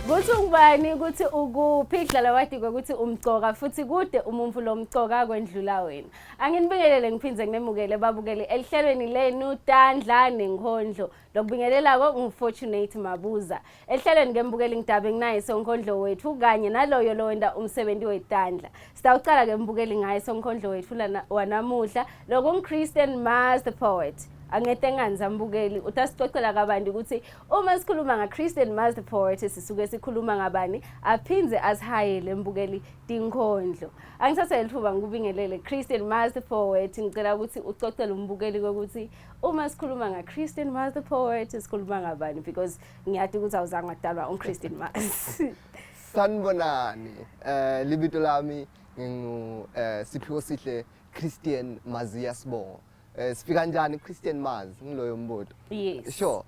Kuthi ungubani ukuthi ukuphihla lawadikwa ukuthi umgcoka futhi kude umuntu lomgcoka kwendlula wena. Anginibingelele ngiphindze nginemukele babukele elihlelweni lenu Tandla Nenkhondlo. Lokubingelelako ngifortunate Mabuza. Elihlelweni ngembukeli ngidaba nginaye Nenkhondlo wethu kanye naloyo lo wenda umsebenzi weTandla. Sitawucala ke mbukeli ngaye Nenkhondlo wethu wanamuhla lokho Christian Mars the poet. Angete nganza mbukeli utasicocela kabanti ukuthi uma sikhuluma nga Christian Mars the poet sisuke sikhuluma ngabani aphinze asihayele mbukeli Nenkhondlo. Angisase lithuba ngikubingelele Christian Mars the poet ngicela ukuthi ucocele umbukeli ukuthi uma sikhuluma nga Christian Mars the poet sikhuluma ngabani because ngiyathi ukuthi awuzange wadalwa Christian Mars. Sanibonani libito lami ngingu siphiwo sihle Christian Mazia Sibongo. Sifika njani Christian Mars ngiloyo mbuto? Yes. Sure.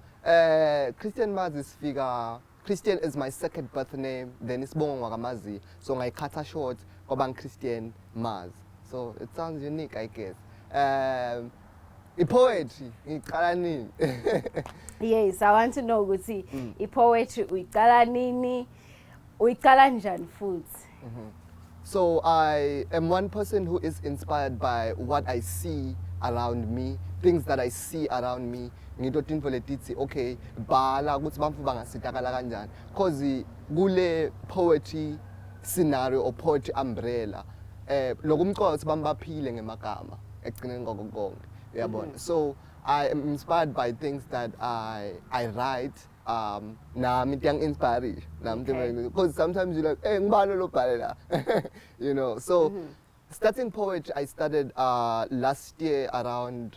Christian Mars Christian is my second birth name, then Sibongo wakamazi. So ngayikhatha short ngoba Christian Mars. So it sounds unique, I guess. Poetry ngiqala nini? Yes, I want to know ukuthi poetry uyiqala nini? Uyiqala njani futhi? So I am one person who is inspired by what I see around me, things that I see around me. Ngito tinfo letithi okay bhala ukuthi bamfu bangasitakala kanjani because kule poetry scenario or poetry umbrella lokumcoka ukuthi bambaphile ngemagama ekugcineni konke uyabona. So I am inspired by things that I write nami tiyang inspire because sometimes you're like hey ngibani lo bhalela you know. So starting poetry I started last year around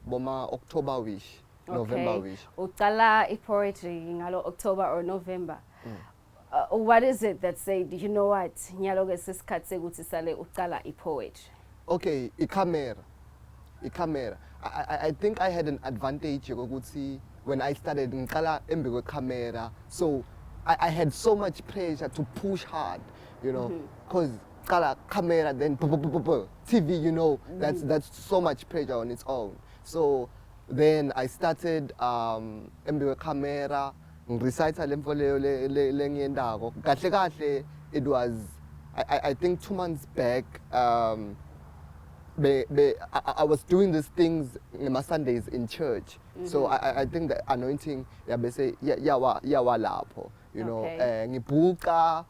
October wish. November wish. Uqala poetry ngalo October or November. What is it that said you know what nyalo ke sesikhathi sekuthi sale uqala poetry? Okay, camera. I think I had an advantage ukuthi when I started ngiqala embi kwe camera, so I had so much pressure to push hard, you know, because camera then TV, you know, that's so much pressure on its own. So then I started embi kwe camera ngirecite lemfo leyo lengiyendako kahle it was I think 2 months back I was doing these things on my Sundays in church. So I think the anointing yabese yawa lapho, you know, ngibuka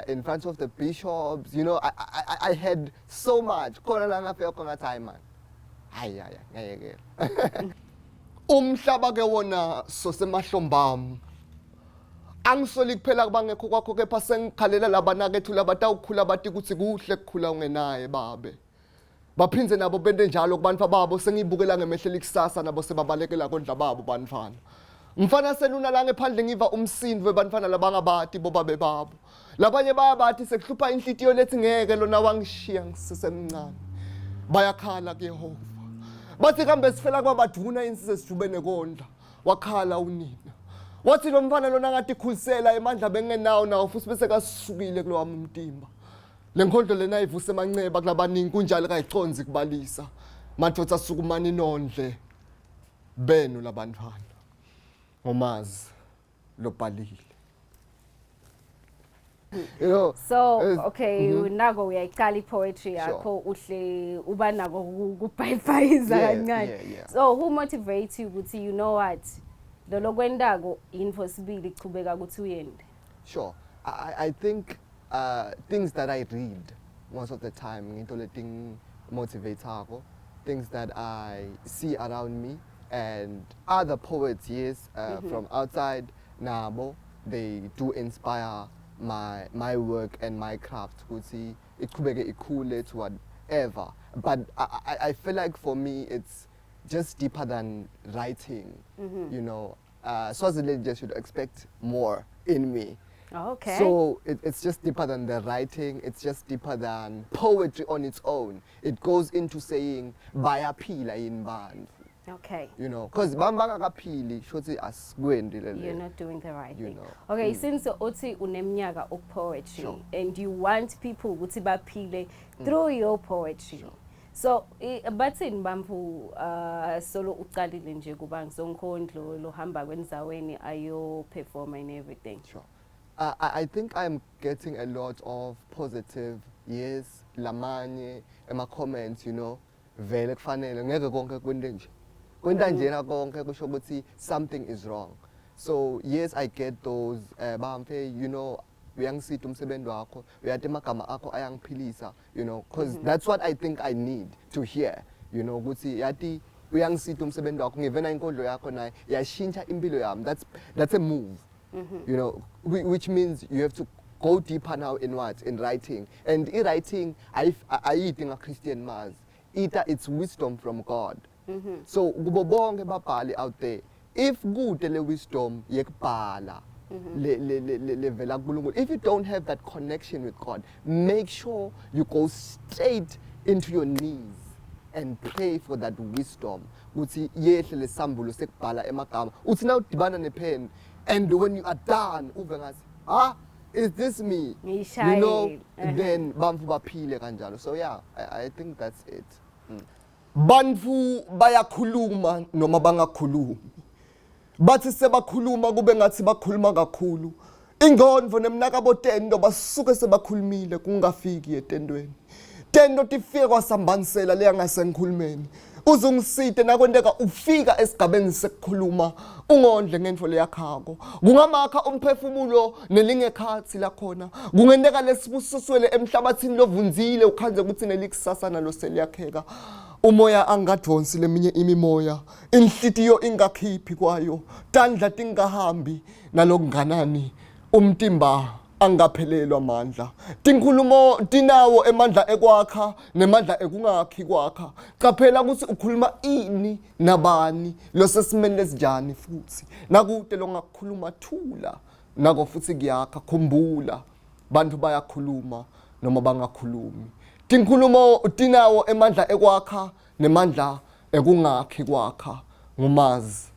in front of the bishops, you know, I had so much khona la ngafika khona time man hayi ngayekela umhlaba ke wona sosemahlombamu angisoli kuphela kubangekho kwakho kepha sengikhalela labanakethu labatawukhula bathi ukuthi kuhle kukhula ungenaye babe baphinze nabo bende njalo kubantu babo sengibukela ngemehlo likusasa nabo sebabalekela kondla babo banifana mfana seluna la ngephandle ngiva umsindwe banifana labangabati bobabe babo labanye bayabathi sekuhlupha inhlitiyo lethi ngeke lona wangishiya ngisesemncane bayakhala kuYehova bathi kambe sifela kwabaduna insizwe sijubene kondla wakhala unina wathi lo mfana lona ngathi khulisela emandla bengenawo nawo futhi bese kasukile kulowami umtimba Nenkhondlo lena ivuse emanceba kulabaningi kunjalo kayiconzi kubalisa madoda sukumani nondle benu labantwana ngomazi lobhalile. You know, so okay nako uyayiqala poetry yakho uhle uba nako kubhayifayiza kancane. So who motivates you ukuthi you know what lo kwendako impossible ichubeka ukuthi uyende? Sure, I think things that I read most of the time ngito leting motivatako, things that I see around me and other poets yes from outside nabo they do inspire my work and my craft ukuthi iqhubeke ikhule to whatever, but I feel like for me it's just deeper than writing, you know. Swaziland just should expect more in me. Okay. So it's just deeper than the writing, it's just deeper than poetry on its own. It goes into saying bayaphila in band. Okay. You know, because bangakaphili shothi asikwendi lele. You're not doing the right thing. Know. Okay, since uthi unemnyaka of poetry, sure, and you want people ukuthi baphile through your poetry. Sure. So bathini bampu solo uqalile nje kuba ngisonkhondlo lo hamba kwenzaweni ayo perform and everything. Sure. I think I'm getting a lot of positive yes, lamanye, comments, you know, vele kufanele ngeke konke kwente nje. Kwenta njena konke kusho ukuthi something is wrong. So yes, I get those bampe, you know, uyangisita umsebenzi wakho, uyathi amagama akho ayangiphilisa, you know, because that's what I think I need to hear, you know, ukuthi yathi uyangisita umsebenzi wakho ngivena inkondlo yakho naye yashintsha impilo yami. That's a move. You know, which means you have to go deeper now in what? In writing. And in writing, I eat a Christian mass. It's wisdom from God. So, kubo bonke babhali out there, if good le wisdom yekubhala levela kuNkulunkulu, if you don't have that connection with God, make sure you go straight into your knees and pray for that wisdom. Uthi yehle lesambulo sekubhala emagama. Uthi na udibana nepen, and when you are done, uve ngathi, is this me? You know, then bamfu baphile kanjalo. So yeah, I think that's it. Bantu bayakhuluma noma bangakhulumi. Bathi sebakhuluma kube ngathi bakhuluma kakhulu. Ingondvo nemnakabo tendo basuke sebakhulumile kungafiki etendweni. Tendo tifike kwasambanisela leya ngasenkhulumeni. Uzungisite nakwenteka ufika esigabeni sekukhuluma ungondle ngendvo leyakhako. Kungamakha umphefumulo nelingekhathi la khona. Kungendeka lesibusiswele emhlabathini lovunzile ukhanze ukuthi nelikusasa nalo seliyakheka. Umoya angadonsi leminye imimoya, inhlitiyo ingakhiphi kwayo, tandla tingahambi nalokunganani, umtimba angaphelelwa amandla. Tinkhulumo tinawo emandla ekwakha nemandla ekungakhi kwakha. Qaphela ukuthi ukhuluma ini nabani, losesimene lesinjani futhi. Nakude longakukhuluma thula, nako futhi kuyakha khumbula. Bantu bayakhuluma noma bangakhulumi. Tinkhulumo tinawo emandla ekwakha nemandla ekungakhi kwakha ngumazi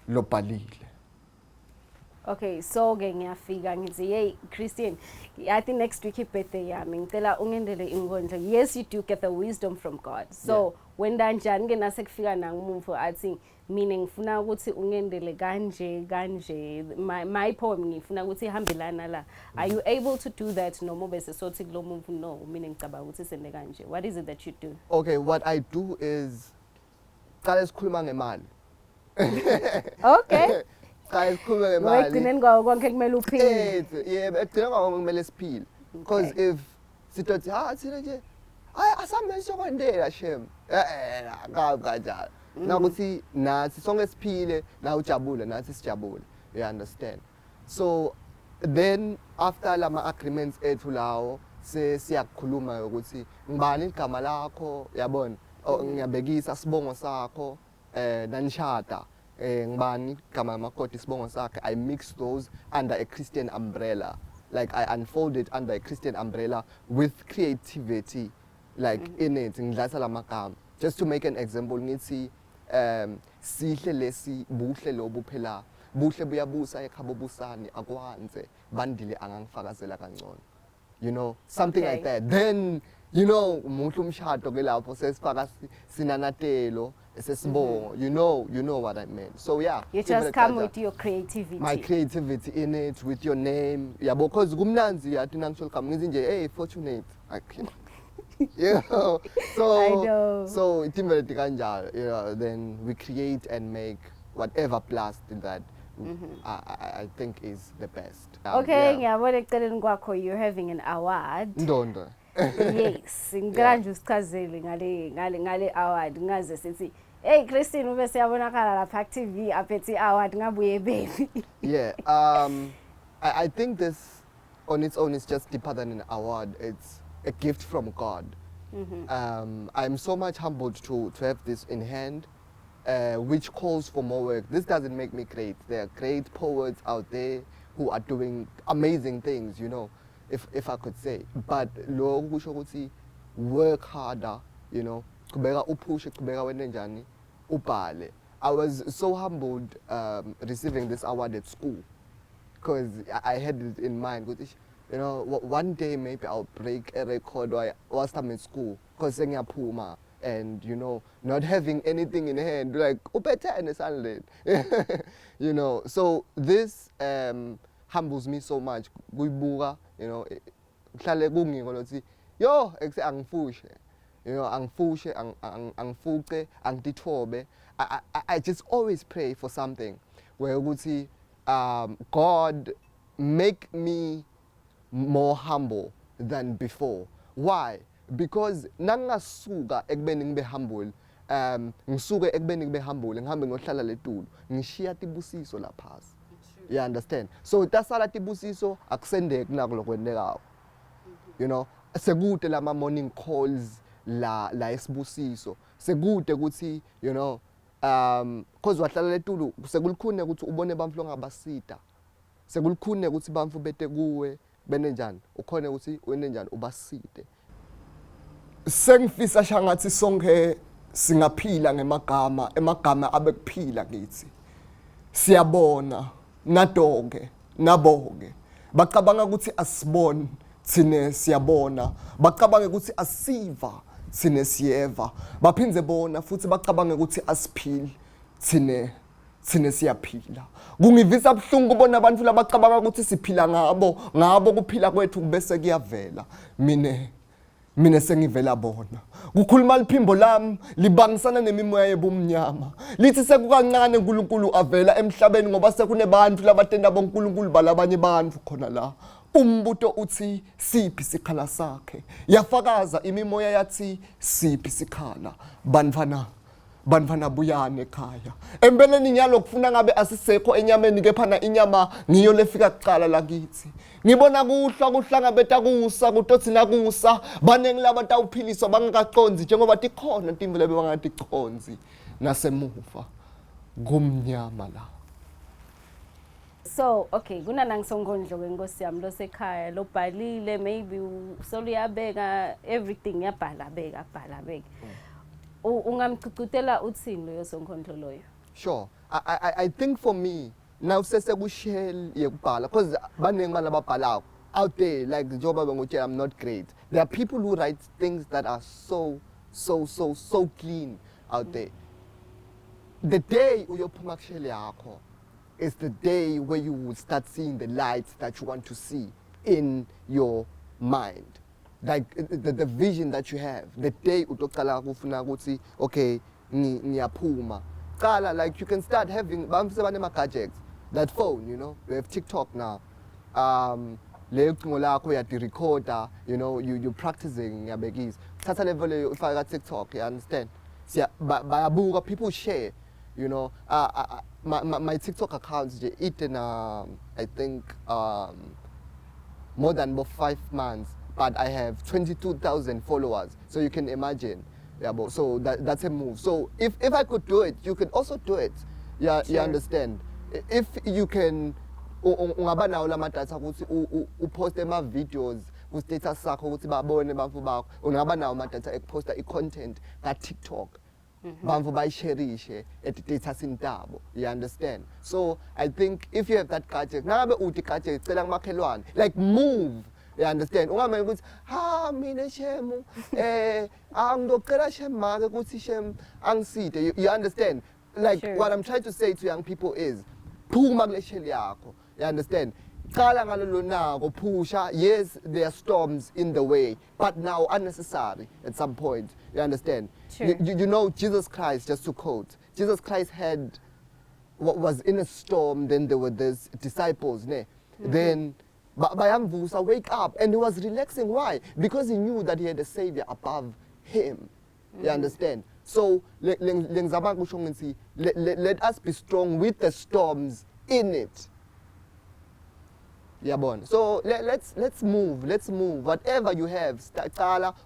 lobhalile. Okay, so ke ngiyafika ngithi hey Christian, I think next week birthday yami ngicela ungendele inkondlo. Yes, you do get the wisdom from God. So when kanjani ke nasekufika nangumfo athi mina ngifuna ukuthi ungendele kanje my poem ngifuna ukuthi ihambelana la. Are you able to do that noma bese sothi kulo muntu no mina ngicabanga ukuthi sende kanje? What is it that you do? Okay, what I do is qala sikhuluma ngemali. Okay. Qala sikhuluma ngemali. Wegcineni kwawo konke kumele uphile. Yeah, ekugcineni kwawo kumele siphile. Because if sitothi thina nje asambe sokwendela shem. Kanjalo. Nakuthi nathi sonke siphile na ujabule nathi sijabule. You understand? So then after lama agreements ethu lawo siyakhuluma ukuthi ngibani igama lakho yabona ngiyabekisa sibongo sakho nanishada ngibani igama makoti sibongo sakhe. I mix those under a Christian umbrella, like I unfold it under a Christian umbrella with creativity like in it ngidlasa lamagama. Just to make an example ngithi sihle lesi buhle lobu phela buhle buyabusa ekhabo busani akwanze bandile angangifakazela kangcono, you know, something like that. Then you know muhle umshado ke lapho sesifaka sinanatelo sesibongo. You know what I mean. So yeah, you just come with your creativity, my creativity in it, with your name yabo, because kumnanzi yathi nangisho igama ngithi nje hey Fortunate you know, so you know, then we create and make whatever plastic that I think is the best. Okay, ngiyabona eceleni kwakho you're having an award. Ndondo. Yes, ngicela nje usichazele ngale award ngaze sithi hey Christine ube siyabonakala lapha TV aphethe award ngabuye baby. Yeah, I think this on its own is just deeper than an award. It's a gift from God. I'm so much humbled to have this in hand, which calls for more work. This doesn't make me great. There are great poets out there who are doing amazing things, you know, if I could say. But work harder, you know. I was so humbled receiving this award at school, because I had it in mind. You know, one day maybe I'll break a record whilst I'm in school, because ngiyapuma and you know, not having anything in hand, like you know. So this humbles me so much kuyibuka, you know, kuhlale kungiko lokuthi yo angifushe, you know, angifushe angifuce angitithobe. I just always pray for something where ukuthi God make me more humble than before. Why? Because nangasuka ekubeni ngibe humble, ngisuke ekubeni ngibe humble ngihambe ngohlala letulu ngishiya tibusiso la phasi. You understand? So tasala tibusiso akusendeki nako lokwendekayo. You know, sekude lama morning calls la esibusiso. Sekude ukuthi, you know, cause wahlala letulu sekulukhune ukuthi ubone bamflo ngabasita. Sekulukhune ukuthi bamfu bete kuwe bene njani ukhone ukuthi wene njani ubasite. Sengifisa shangathi sonke singaphila emagama abekuphila kithi. Siyabona nadoke naboke bacabanga ukuthi asibone thine siyabona, bacabanga ukuthi asiva thine siyeva, baphindze bona futhi bacabanga ukuthi asiphili thine siyaphila. Kungivisa buhlungu kubona abantu labacabanga ukuthi siphila ngabo kuphila kwethu bese kuyavela mina sengivela bona. Kukhuluma liphimbo lami libangisana nemimoya yebumnyama. Lithi sekukancane uNkulunkulu avela emhlabeni ngoba sekunebantu labatenda boNkulunkulu balabanye abantu khona la. Umbuto uthi siphi sikhala sakhe. Yafakaza imimoya yathi siphi sikhala. Banvana buyane ekhaya. Empeleni nyalo kufuna ngabe asisekho enyameni kephana inyama ngiyo lefika kuqala lakithi. Ngibona kuhla ngabeta kusa kutothina kusa banengi labantu awuphiliswa bangakaqonzi njengoba tikhona intimvele bangatiqonzi nasemuva kumnyama la. So okay, kuna nangisongondlo kwenkosi yami lo sekhaya lo bhalile maybe soluyabeka everything yabhala beka. Ungamchicitela uthini lo yosongondlo loyo? Sure. I think for me now sesekushell yekubhala because banengi balababhala out there like njengoba bengutshela I'm not great. There are people who write things that are so clean out there. The day uyophuma kushell yakho is the day where you will start seeing the lights that you want to see in your mind. Like the vision that you have. The day utokala kufuna ukuthi okay ngiyaphuma. Kala like you can start having gadgets. That phone, you know, we have TikTok now. Le ucingo lakho recorder, you know, you practicing yabekis. Thatha level if I got TikTok, you understand? See, bayabuka people share, you know. My TikTok account eaten I think more than about 5 months, but I have 22,000 followers. So you can imagine. Yeah, but so that's a move. So if I could do it, you could also do it. Yeah, sure. You understand? If you can ungaba nawo lamadata ukuthi uposte ama videos ku status sakho ukuthi babone bamfu bakho, ungaba nawo amadata ekuposta icontent ka TikTok. Bamfu bayisharishe status intabo. You understand? So I think if you have that gadget, nangabe uthi gadget cela kumakhelwane, like move. You understand? Ungamane ukuthi mina shemu angidocela shemake ukuthi shem angiside. You understand? Like sure. What I'm trying to say to young people is phuma kule shell yakho. You understand? Qala ngalolo nako phusha. Yes, there are storms in the way, but now unnecessary at some point. You understand? Sure. You know Jesus Christ, just to quote, Jesus Christ was in a storm, then there were these disciples, ne? Then Bayamvusa wake up, and he was relaxing. Why? Because he knew that he had a savior above him. You understand? So let us be strong with the storms in it. Yeah, bon. So let's move. Whatever you have, start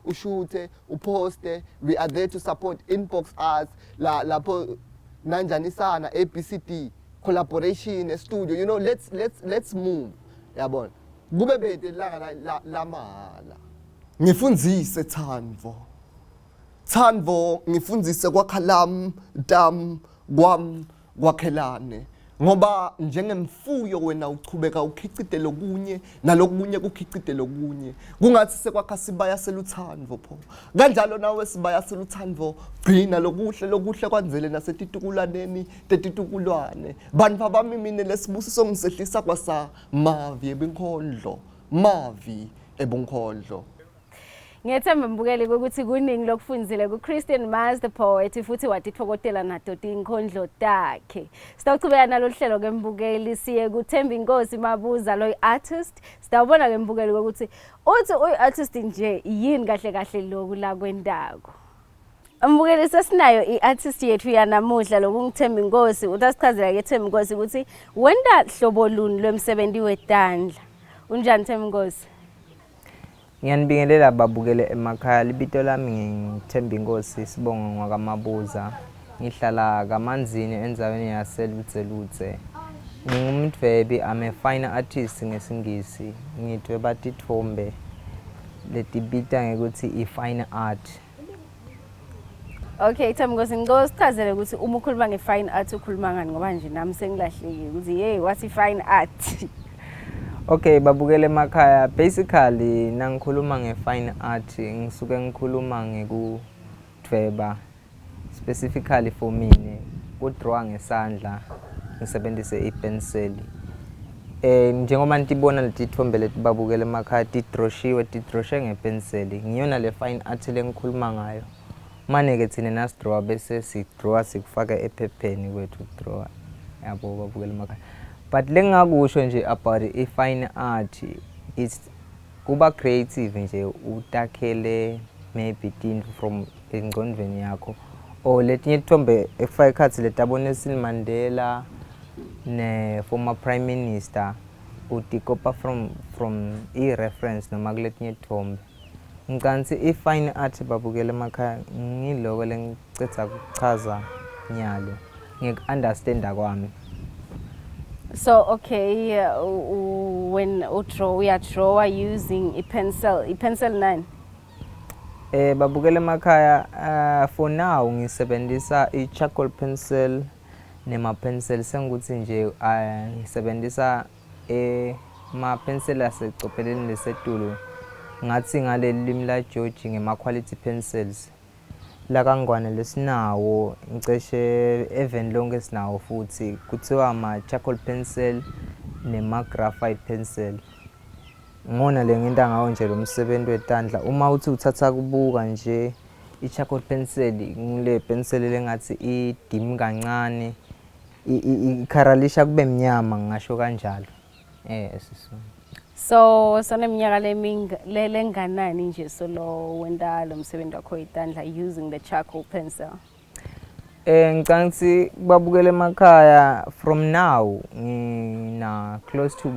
ushute, uposte. We are there to support. Inbox us. La nanjanisana APCT collaboration studio. You know, let's move. Yeah, bon. Gubebede la mala. Ngifundzise Thandvo ngifundzise kwakhalam dam kwakhelane ngoba njengemfuyo wena uchubeka ukhicite lokunye nalokunye kukhicite lokunye kungathi sekwakha sibaya seluthando pho kanjalo nawe sibaya seluthando gcina lokuhle kwanzele nasetitukulaneni tetitukulwane bantu bami mina lesibusiso ngisehlisa kwasa mavi ebenkhondlo mavi ebenkhondlo. Ngiyethemba mbukeli ukuthi kuningi lokufundzile ku-Christian Mars the poet futhi watithokotela nato tinkhondlo takhe. Sitawuchubeka nalolu hlelo ke mbukeli siye kuThemba Inkosi Mabuza lo artist. Sitawubona ke mbukeli ukuthi uthi uyi-artist nje yini kahle kahle lokhu la kwendako. Mbukeli sesinayo i-artist yethu yanamuhla lokungithemba Inkosi utasichazela ke Themba Inkosi ukuthi wenda hlobo luni lwemsebenzi weTandla. Unjani Themba Inkosi? Ngiyanibingelela babukele emakhaya libito lami ngithemba Inkosi Sibongo ngwakamabuza ngihlala kaManzini enzaweni yaselutse ngingumdwebi I'm a fine artist ngesingisi ngidweba tithombe letibita ngekuthi i-fine art. Okay Themba Inkosi ngicela ukuthi uma ukhuluma nge-fine art ukhuluma ngani ngoba nje nami sengilahlekile ukuthi hey what i-fine art. Okay babukele emakhaya basically nangikhuluma nge-fine art ngisuke ngikhuluma ngekudweba specifically for mina kudraw ngesandla ngisebenzise ipenseli njengoba nitibona letithombe letibabukele emakhaya tidroshe ngepenseli ngiyona le fine art lengikhuluma ngayo manje ke thina nasidraw bese sidraw sikufaka ephepheni kwethu draw yabo babukele emakhaya. But lengakusho nje about i-fine art is kuba creative nje utakhele maybe tinto from engqondweni yakho or letinye tithombe efaka ikhathi letabona Nelson Mandela ne former prime minister utikopa from i-reference noma kuletinye tithombe ngicansi i-fine art babukele emakhaya ngiloko lengicetha ukuchaza nyalo ngik-understanda kwami. So okay, when you draw using a pencil 9. Babukele emakhaya for now ngisebenzisa i-charcoal pencil nema pencil senguthi nje ngisebenzisa ma pencil asecopheleni lesetulu ngathi ngale limi la George ngema quality pencils la kangwane lesinawo ngiceshe even lonke sinawo futhi kuthiwa ama charcoal pencil nema graphite pencil ngona lengenta ngawo nje lo msebenzi weTandla uma uthi uthatha kubuka nje i-charcoal pencil ngile pencil lengathi idim kancane ikharalisha kube mnyama ngisho kanjalo esisona. So soneminyaka lenganani nje solo wenda lo msebenzi wakho weTandla using the charcoal pencil? Ngicangisi babukele emakhaya from now ngina close to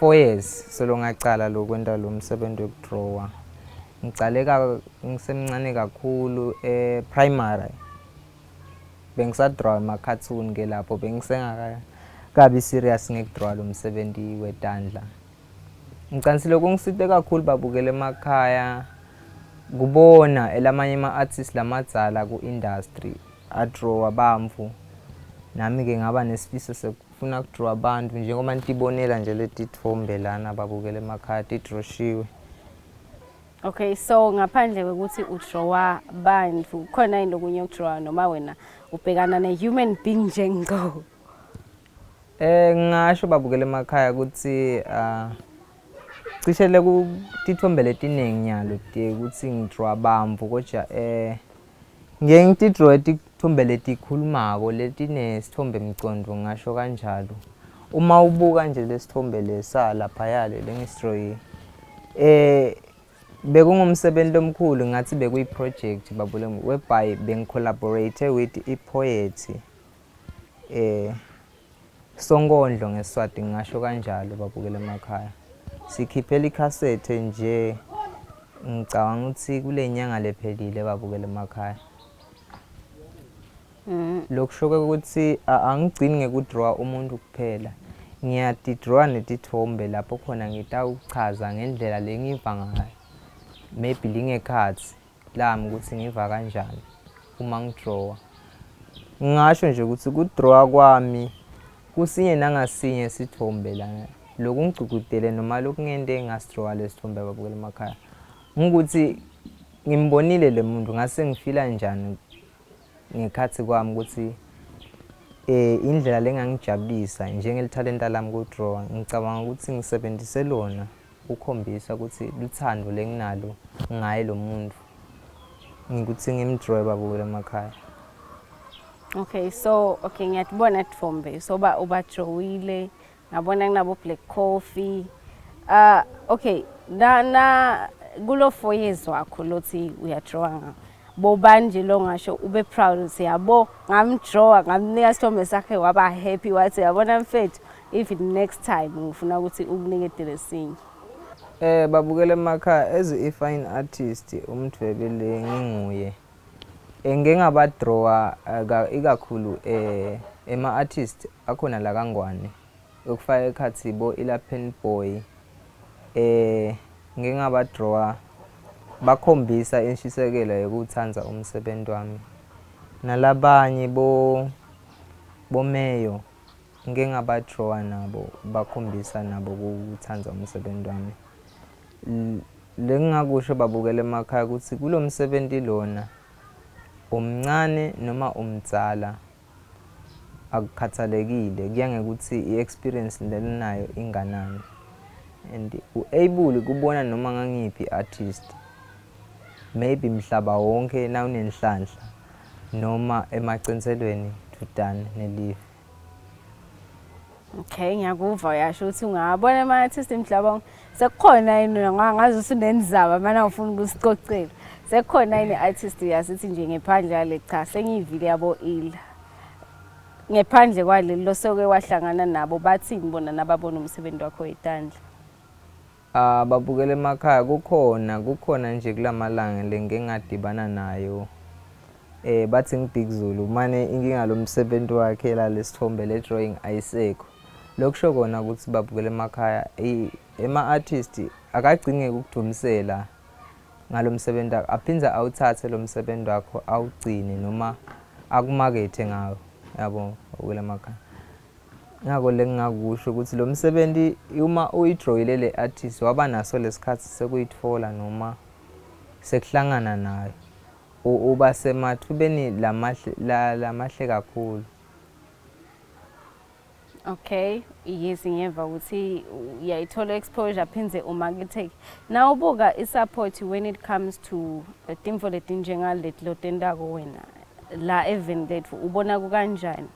4 years solo ngacala lokwenda lo msebenzi wokudraw. Ngicaleka ngisemncane kakhulu primary bengisadraw ama cartoon ke lapho bengisengakabi serious ngekudraw lo msebenzi weTandla. Ngicangisi lokho ngisite kakhulu babukele emakhaya kubona elamanye ama-artists lamadzala ku-industry adraw abamvu nami ke ngaba nesifiso sekufuna ukudraw abantu njengoba nitibonela nje letithombe lana babukele emakhaya tidroshiwe. Okay, so ngaphandle kokuthi udraw abantu khona yini lokunye ukudraw noma wena ubhekana ne-human being njengo? Ngasho babukele emakhaya ukuthi cishe lekutithombe letiningi nyalo ukuthi ngidraw abamvu kodwa ngeke ngitidraw tithombe letikhulumako letinesithombe mcondo ngasho kanjalo. Uma ubuka nje lesithombe lesa lapha yale lengisdraw bekungumsebenzi omkhulu ngathi bekuyi-project babule whereby bengicollaborate with i-poet Nenkhondlo ngeSwati ngisho kanjalo babukele emakhaya. Sikhiphela icassette nje ngicabanga ukuthi kule nyanga lephelile babukele emakhaya. Lokusho ukuthi angigcini ngekudraw umuntu kuphela. Ngiyatidraw netithombe lapho khona ngitawuchaza ngendlela lengiva ngayo. Maybe lingekhathi lami ukuthi ngiva kanjani uma ngidraw. Ngisho nje ukuthi kudraw kwami kusinye nangasinye sithombe la lokungicugudele noma lokungende engasithrowa lesithombe babukela emakhaya ukuthi ngimbonile le muntu ngase ngifila njani ngekhathi kwami ukuthi indlela lengangijabulisa njengelithalenta lami ku-draw ngicabanga ukuthi ngisebenzise lona ukukhombisa ukuthi luthando lenginalo ngaye lo muntu ngikuthi ngimdraw babukela emakhaya. Okay, so ngiyatibona Tfombe so ubadrawile ngabona kunabo black coffee okay na kulo 4 years wakho lothi uyadrawa ngawo bobanje lo ngasho ube proud uthi yabo ngamdraw ngamnika isithombe sakhe waba happy wathi yabona mfethu even next time ngifuna ukuthi ukunike lesinye. Babukela emakhaya as a fine artist umdwebele nginguye ngingabadrowa ikakhulu ema artist akhona la kangwane ukufaka ekhathi bo ilapen boy ngingabadrowa bakhombisa inshisekelo yokuthanza umsebenzi wami nalabanye bomeyo ngingabadrowa nabo bakhombisa nabo ukuthanza umsebenzi wami. Lengakusho babukela emakhaya ukuthi kulo msebenzi lona umncane noma umdzala akukhathalekile kuya ngekuthi iexperience lenayo inganani and uable kubona noma ngangiphi artist maybe mhlaba wonke na unenhlanhla noma emacenselweni tudane nelive. Okay, ngiyakuva uyasho ukuthi ungabona ama artist mhlaba sekukhona yini ngazi usunenzaba mana ufuna ukusicocela sekukhona yini artist yasithi nje ngephandle yale cha sengivile yabo ila ngephandle kwaleli losoke wahlangana nabo bathini bona nababona umsebenzi wakho eTandla. Babukela emakhaya kukhona nje kulamalanga lengingadibana nayo bathi ngibig Zulu mane inkinga lo msebenzi wakhe la lesithombe le drawing ayisekho lokusho kona ukuthi babukela emakhaya ema artist akagcine ukudumisela ngalo msebenzi aphinza awuthathe lo msebenzi wakho awugcine noma akumakethe ngawo yabo babukela emakhaya ngako lengakusho ukuthi lo msebenzi uma uyidrawile le artist waba naso lesikhathi sekuyitfola noma sekuhlangana nayo uba semathubeni lamahle kakhulu. Okay, yes ngiyeva ukuthi uyayithola exposure phinze umarketeke. Now ubuka isupport when it comes to timfo letinjengaleti lotendako wena la event lethu ubona kukanjani?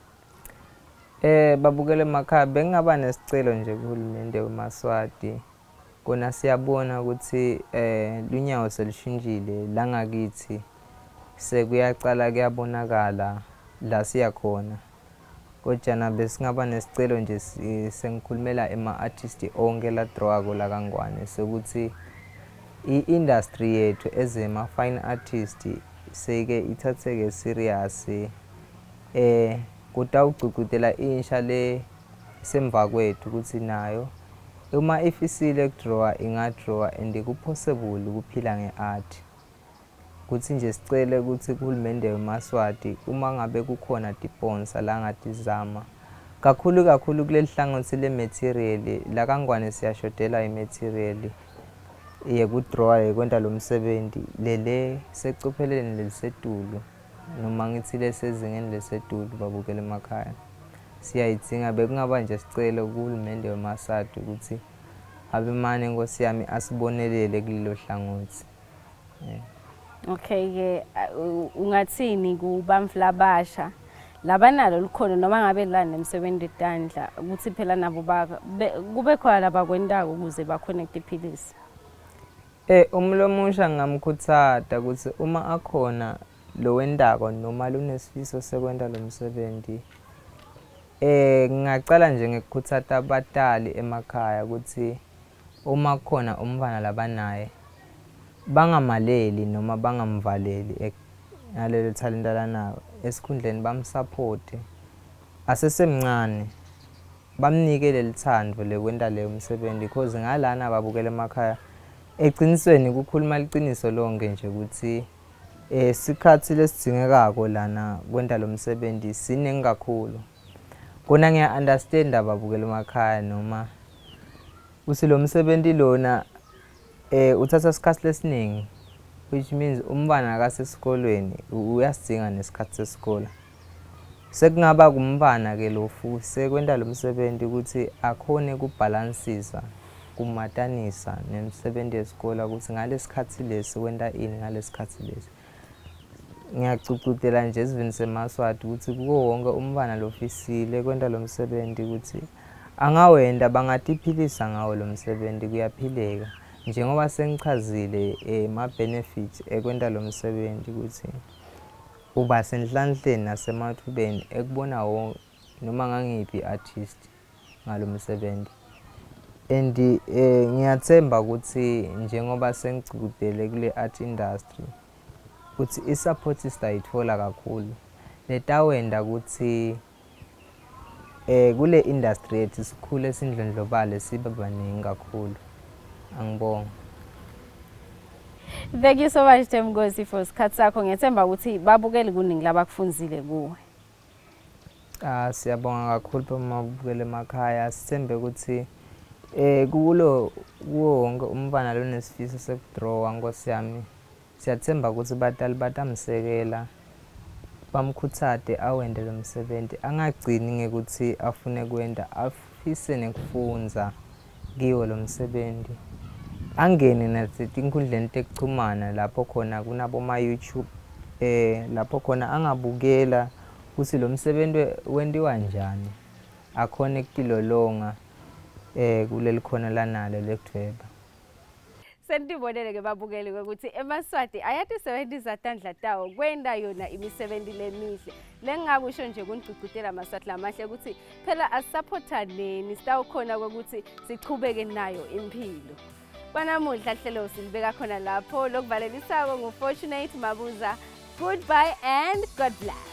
Babukela emakhaya bengaba nesicelo nje kuhulumende weMaswati kona siyabona ukuthi lunyawo selishintshile la ngakithi sekuyacala kuyabonakala la siyakhona kodwa besingaba nesicelo nje sengikhulumela ema artist onke la drawako la kangwane sokuthi iindustry yethu ezema fine artist seke ithatheke serious kutawucugudela insha le semva kwethu ukuthi nayo uma ifisile ukudrawa ingadrawa and kupossible ukuphila ngeart kuthi nje sicele ukuthi kuhulumende weMaswati uma ngabe kukhona sponsor la ngatizama kakhulu kuleli hlangothi le material la kangwane siyashodela imaterial yekudrawa yekwenta lo msebenzi lele secupheleni lelisetulu noma ngithi lesezingeni lesetulu babukela emakhaya siyayidinga bekungaba nje sicelo kuhulumende weMaswati ukuthi abemane Nkosi yami asibonelele kulelo hlangothi. Okay ungathini kubamfla abasha labanalo likhona noma ngabe la nemsebenzi eTandla ukuthi phela nabo kube khona labakwendako ukuze ba connect iphilisi. Umlomusha ngamkhuthata ukuthi uma akhona lo wendako noma lunesifiso sekwenda lo msebenzi ngingacala nje ngekukhuthata abatali emakhaya ukuthi uma khona umfana labanaye bangamaleli noma bangamvaleli ngalelo talenta lanayo esikhundleni bamsupport asesemncane bamnike lelithando lekwenda leyo msebenzi because ngalana babukela emakhaya eqinisweni kukhuluma liqiniso lonke nje ukuthi sikhathi lesidingekako lana kwenda lo msebenzi siningi kakhulu kona ngiya-understand ababukela emakhaya noma uthi lo msebenzi lona uthatha isikhathi lesiningi, which means umntwana akasesikolweni uyasidinga nesikhathi sesikole. Sekungaba kumntwana-ke lo futhi sekwenta lo msebenzi ukuthi akhone ukubhalansisa, kumatanisa nemisebenzi yesikole ukuthi ngalesikhathi lesi wenta ini ngalesikhathi lesi. Ngiyacucudela nje esivini seMaswati ukuthi kuwo wonke umntwana lofisile kwenta lo msebenzi ukuthi angawenda bangatiphilisa ngawo lo msebenzi kuyaphileka. Njengoba sengichazile ma-benefits ekwenta lo msebenzi ukuthi uba senhlanhleni nasemathubeni ekubona wonke noma ngangiphi i-artist ngalo msebenzi. And ngiyathemba ukuthi njengoba sengicudele kule art industry ukuthi i-support sitayithola kakhulu letawenda ukuthi kule industry yethu sikhule sindlondlobale sibe baningi kakhulu. Angibonga. Thank you so much Thembigosi for isikhathi sakho. Ngiyethemba ukuthi babukeli kuningi labakufunzile kuwe. Siyabonga kakhulu bamabukele emakhaya. Sithembe ukuthi kuwo wonke umntwana lonesifiso sekudrawa Nkosi yami. Siyathemba ukuthi batali batamsekela bamkhuthade awende lo msebenzi, angagcini ngekuthi afune kwenda, afise nekufunza kiwo lo msebenzi. Angene nasetinkhundleni tekuchumana lapho khona kunaboma YouTube lapho khona angabukela ukuthi lo msebenzi wendiwa njani, akhona ukutilolonga kuleli khona lanalo lekudweba. Sentibonele ke babukeli ukuthi eMaswati ayatisebenzisa tandla tawo kwenda yona imisebenzi lemihle. Lengakusho nje kunigcugcutela Maswati lamahle ukuthi phela asupportaneni sitawukhona ukuthi sichubeke nayo impilo. Kwanamuhla hlelo silibeka khona lapho lokuvalelisako nguFortunate Mabuza. Goodbye and God bless.